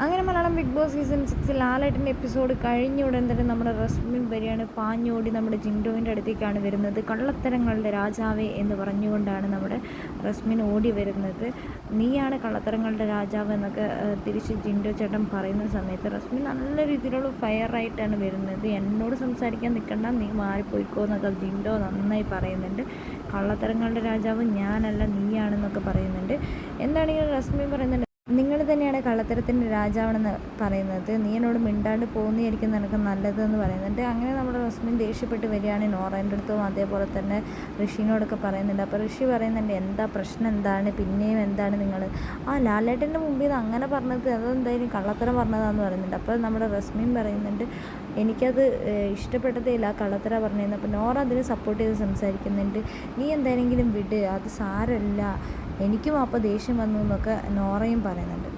അങ്ങനെ Malayalam big boss season 6 ലാലേട്ടൻ്റെ episode കഴിഞ്ഞ ഉടൻ തന്നെ നമ്മുടെ റസ്മിൻ വരികയാണ്. പാഞ്ഞോടി നമ്മുടെ ജിൻഡോവിൻ്റെ അടുത്തേക്കാണ് വരുന്നത്. കള്ളത്തരങ്ങളുടെ രാജാവേ എന്ന് പറഞ്ഞുകൊണ്ടാണ് നമ്മുടെ റസ്മിൻ ഓടി വരുന്നത്. നീയാണ് കള്ളത്തരങ്ങളുടെ രാജാവ് എന്നൊക്കെ തിരിച്ച് ജിൻഡോ ചേട്ടൻ പറയുന്ന സമയത്ത് റസ്മിൻ നല്ല രീതിയിലുള്ള ഫയറായിട്ടാണ് വരുന്നത്. എന്നോട് സംസാരിക്കാൻ നിൽക്കണ്ട, നീ മാറിപ്പോയിക്കോ എന്നൊക്കെ ജിൻഡോ നന്നായി പറയുന്നുണ്ട്. കള്ളത്തരങ്ങളുടെ രാജാവ് ഞാനല്ല, നീയാണെന്നൊക്കെ പറയുന്നുണ്ട്. എന്താണെങ്കിലും റസ്മിൻ പറയുന്നുണ്ട്, നിങ്ങൾ തന്നെയാണ് കള്ളത്തരത്തിൻ്റെ രാജാവാണെന്ന് പറയുന്നത്. നീ എന്നോട് മിണ്ടാണ്ട് പോകുന്നതായിരിക്കും നിനക്ക് നല്ലതെന്ന് പറയുന്നുണ്ട്. അങ്ങനെ നമ്മുടെ റസ്മിൻ ദേഷ്യപ്പെട്ട് വരികയാണ്. നോറേൻ്റെ അടുത്തും അതേപോലെ തന്നെ ഋഷിനോടൊക്കെ പറയുന്നുണ്ട്. അപ്പോൾ ഋഷി പറയുന്നുണ്ട്, എന്താ പ്രശ്നം, എന്താണ് പിന്നെയും എന്താണ് നിങ്ങൾ ലാലേട്ടൻ്റെ മുമ്പിൽ നിന്ന് അങ്ങനെ പറഞ്ഞത്, അതെന്തായാലും കള്ളത്തരം പറഞ്ഞതാണെന്ന് പറയുന്നുണ്ട്. അപ്പോൾ നമ്മുടെ റസ്മിൻ പറയുന്നുണ്ട്, എനിക്കത് ഇഷ്ടപ്പെട്ടതേ ഇല്ല കള്ളത്തരം പറഞ്ഞതെന്ന്. അപ്പോൾ നോറ അതിന് സപ്പോർട്ട് ചെയ്ത് സംസാരിക്കുന്നുണ്ട്. നീ എന്തായാലും വിട്, അത് സാരമില്ല, എനിക്കും അപ്പോൾ ദേഷ്യം വന്നു എന്നൊക്കെ നോറയും പറയുന്നുണ്ട്.